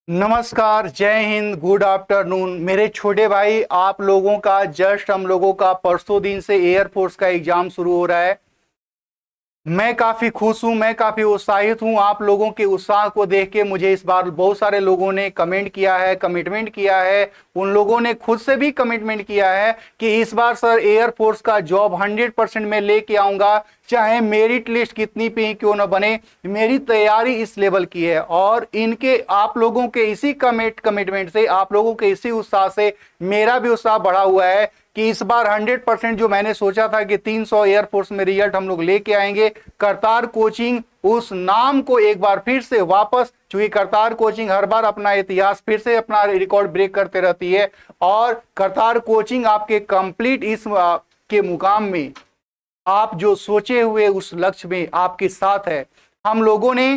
नमस्कार, जय Hind, good afternoon मेरे छोटे भाई। आप लोगों का जस्ट हम लोगों का परसों दिन से एयरफोर्स का एग्जाम शुरू हो रहा है। मैं काफी खुश हूं, मैं काफी उत्साहित हूं। आप लोगों के उत्साह को देख के मुझे इस बार बहुत सारे लोगों ने कमेंट किया है, कमिटमेंट किया है। उन लोगों ने खुद से भी कमिटमेंट किया है कि इस बार सर एयरफोर्स का जॉब 100% मैं लेके आऊंगा, चाहे मेरिट लिस्ट कितनी भी क्यों ना बने। मेरी तैयारी इस लेवल की है और इनके आप लोगों के इसी कमिटमेंट से, आप लोगों के इसी उत्साह से मेरा भी उत्साह बढ़ा हुआ है कि इस बार 100% जो मैंने सोचा था कि 300 एयरफोर्स में रिजल्ट हम लोग लेके आएंगे। करतार कोचिंग उस नाम को एक बार फिर से वापस, चूंकि करतार कोचिंग हर बार अपना इतिहास फिर से अपना रिकॉर्ड ब्रेक करते रहती है और करतार कोचिंग आपके कंप्लीट इस के मुकाम में, आप जो सोचे हुए उस लक्ष्य में आपके साथ है। हम लोगों ने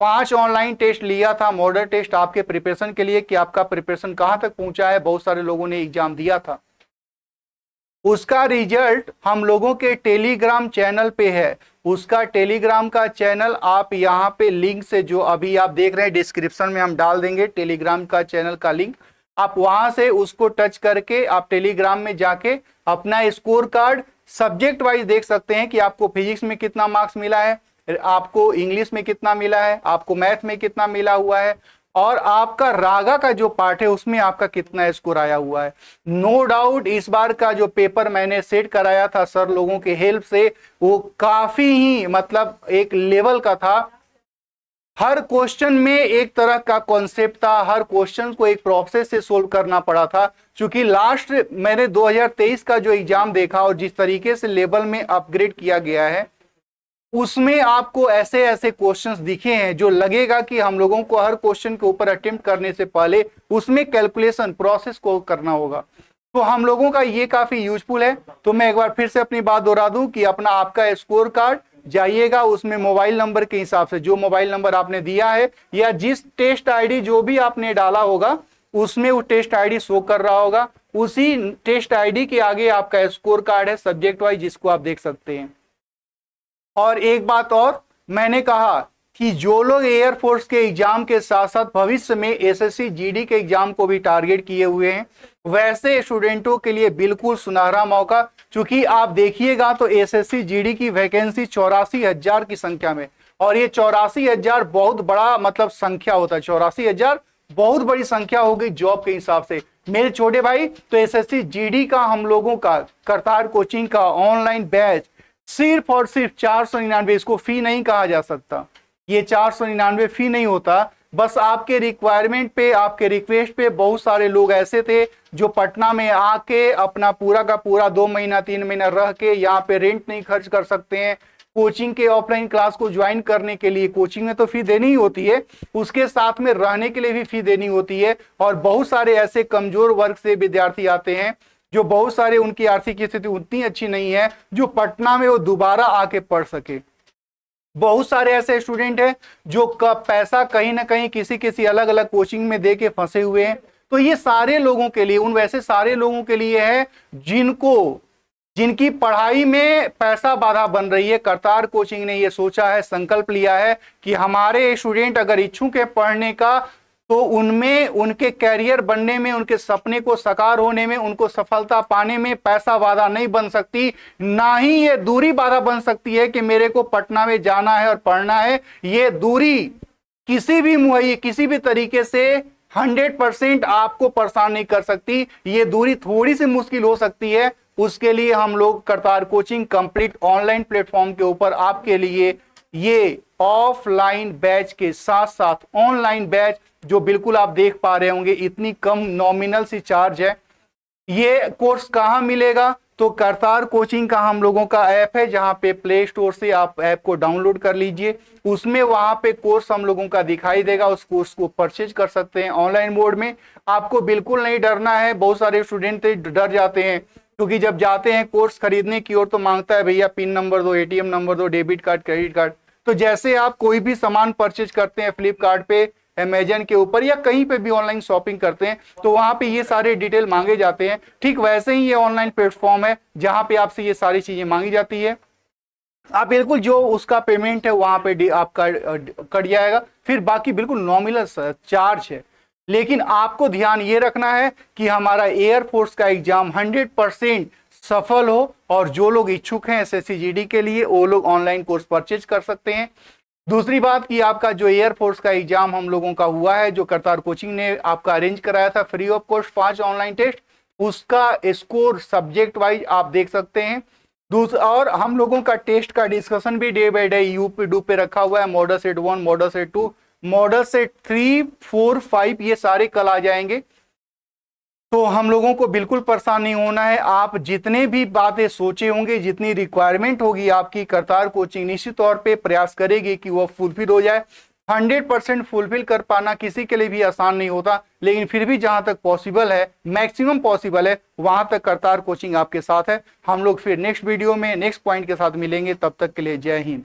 5 ऑनलाइन टेस्ट लिया था, मॉडल टेस्ट आपके प्रिपरेशन के लिए कि आपका प्रिपरेशन कहां तक पहुंचा है। बहुत सारे लोगों ने एग्जाम दिया था, उसका रिजल्ट हम लोगों के टेलीग्राम चैनल पे है। उसका टेलीग्राम का चैनल आप यहाँ पे लिंक से, जो अभी आप देख रहे हैं डिस्क्रिप्शन में हम डाल देंगे टेलीग्राम का चैनल का लिंक। आप वहां से उसको टच करके आप टेलीग्राम में जाके अपना स्कोर कार्ड सब्जेक्ट वाइज देख सकते हैं कि आपको फिजिक्स में कितना मार्क्स मिला है, आपको इंग्लिश में कितना मिला है, आपको मैथ में कितना मिला हुआ है और आपका रागा का जो पार्ट है उसमें आपका कितना स्कोर आया हुआ है। नो डाउट इस बार का जो पेपर मैंने सेट कराया था सर लोगों के हेल्प से, वो काफी ही मतलब एक लेवल का था। हर क्वेश्चन में एक तरह का कॉन्सेप्ट था, हर क्वेश्चन को एक प्रोसेस से सोल्व करना पड़ा था। क्योंकि लास्ट मैंने 2023 का जो एग्जाम देखा और जिस तरीके से लेवल में अपग्रेड किया गया है, उसमें आपको ऐसे ऐसे क्वेश्चंस दिखे हैं जो लगेगा कि हम लोगों को हर क्वेश्चन के ऊपर अटेम्प्ट करने से पहले उसमें कैलकुलेशन प्रोसेस को करना होगा। तो हम लोगों का ये काफी यूजफुल है। तो मैं एक बार फिर से अपनी बात दोहरा दूं कि अपना आपका स्कोर कार्ड जाइएगा, उसमें मोबाइल नंबर के हिसाब से जो मोबाइल नंबर आपने दिया है या जिस टेस्ट आईडी जो भी आपने डाला होगा उसमें वो टेस्ट आईडी शो कर रहा होगा, उसी टेस्ट आईडी के आगे आपका स्कोर कार्ड है सब्जेक्ट वाइज, जिसको आप देख सकते हैं। और एक बात और, मैंने कहा कि जो लोग एयरफोर्स के एग्जाम के साथ साथ भविष्य में एसएससी जीडी के एग्जाम को भी टारगेट किए हुए हैं, वैसे स्टूडेंटों के लिए बिल्कुल सुनहरा मौका। क्योंकि आप देखिएगा तो एसएससी जीडी की वैकेंसी 84,000 की संख्या में, और ये 84,000 बहुत बड़ा मतलब संख्या होता है। 84,000 बहुत बड़ी संख्या होगी जॉब के हिसाब से मेरे छोटे भाई। तो एसएससी जीडी का हम लोगों का करतार कोचिंग का ऑनलाइन बैच सिर्फ और सिर्फ 499, इसको फी नहीं कहा जा सकता, ये 499 फी नहीं होता। बस आपके रिक्वायरमेंट पे, आपके रिक्वेस्ट पे बहुत सारे लोग ऐसे थे जो पटना में आके अपना पूरा का पूरा 2 महीना 3 महीना रह के यहाँ पे रेंट नहीं खर्च कर सकते हैं। कोचिंग के ऑफलाइन क्लास को ज्वाइन करने के लिए कोचिंग में तो फी देनी ही होती है, उसके साथ में रहने के लिए भी फी देनी होती है। और बहुत सारे ऐसे कमजोर वर्ग से विद्यार्थी आते हैं जो बहुत सारे, उनकी आर्थिक स्थिति उतनी अच्छी नहीं है जो पटना में वो दोबारा आके पढ़ सके। बहुत सारे ऐसे स्टूडेंट हैं जो पैसा कहीं ना कहीं किसी किसी अलग अलग कोचिंग में दे के फंसे हुए हैं। तो ये सारे लोगों के लिए, उन वैसे सारे लोगों के लिए है जिनकी पढ़ाई में पैसा बाधा बन रही है। करतार कोचिंग ने ये सोचा है, संकल्प लिया है कि हमारे स्टूडेंट अगर इच्छुक है पढ़ने का, तो उनमें, उनके कैरियर बनने में, उनके सपने को साकार होने में, उनको सफलता पाने में पैसा बाधा नहीं बन सकती। ना ही ये दूरी बाधा बन सकती है कि मेरे को पटना में जाना है और पढ़ना है। ये दूरी किसी भी मुहैया, किसी भी तरीके से 100% आपको परेशान नहीं कर सकती। ये दूरी थोड़ी सी मुश्किल हो सकती है, उसके लिए हम लोग Kartar coaching complete online platform के ऊपर आपके लिए ये ऑफलाइन बैच के साथ साथ ऑनलाइन बैच, जो बिल्कुल आप देख पा रहे होंगे इतनी कम नॉमिनल सी चार्ज है। ये कोर्स कहां मिलेगा? तो करतार कोचिंग का हम लोगों का ऐप है, जहां पे प्ले स्टोर से आप ऐप को डाउनलोड कर लीजिए। उसमें वहां पे कोर्स हम लोगों का दिखाई देगा, उस कोर्स को परचेज कर सकते हैं ऑनलाइन मोड में। आपको बिल्कुल नहीं डरना है। बहुत सारे स्टूडेंट डर जाते हैं क्योंकि जब जाते हैं कोर्स खरीदने की ओर तो मांगता है भैया पिन नंबर दो, एटीएम नंबर दो, डेबिट कार्ड, क्रेडिट कार्ड। तो जैसे आप कोई भी सामान परचेज करते हैं फ्लिपकार्ट पे, अमेजन के ऊपर या कहीं पे भी ऑनलाइन शॉपिंग करते हैं, तो वहां पे ये सारे डिटेल मांगे जाते हैं। ठीक वैसे ही ये ऑनलाइन प्लेटफॉर्म है जहां पे आपसे ये सारी चीजें मांगी जाती है। आप बिल्कुल जो उसका पेमेंट है वहां पे आपका कट जाएगा, फिर बाकी बिल्कुल नॉमिनल चार्ज है। लेकिन आपको ध्यान ये रखना है कि हमारा एयरफोर्स का एग्जाम 100% सफल हो, और जो लोग इच्छुक हैं एसएससी जीडी के लिए वो लोग ऑनलाइन कोर्स परचेज कर सकते हैं। दूसरी बात कि आपका जो एयरफोर्स का एग्जाम हम लोगों का हुआ है, जो करतार कोचिंग ने आपका अरेंज कराया था free of cost 5 online test, उसका स्कोर सब्जेक्ट वाइज आप देख सकते हैं। और हम लोगों का टेस्ट का डिस्कशन भी डे बाय डे यूट्यूब पे रखा हुआ है। Model set 1, model set 2, model set 3, 4, 5 ये सारे कल आ जाएंगे। तो हम लोगों को बिल्कुल परेशान नहीं होना है। आप जितने भी बातें सोचे होंगे, जितनी रिक्वायरमेंट होगी आपकी, करतार कोचिंग निश्चित तौर पे प्रयास करेगी कि वह फुलफिल हो जाए। 100% फुलफिल कर पाना किसी के लिए भी आसान नहीं होता, लेकिन फिर भी जहां तक पॉसिबल है, मैक्सिमम पॉसिबल है, वहां तक करतार कोचिंग आपके साथ है। हम लोग फिर नेक्स्ट वीडियो में नेक्स्ट पॉइंट के साथ मिलेंगे। तब तक के लिए जय हिंद।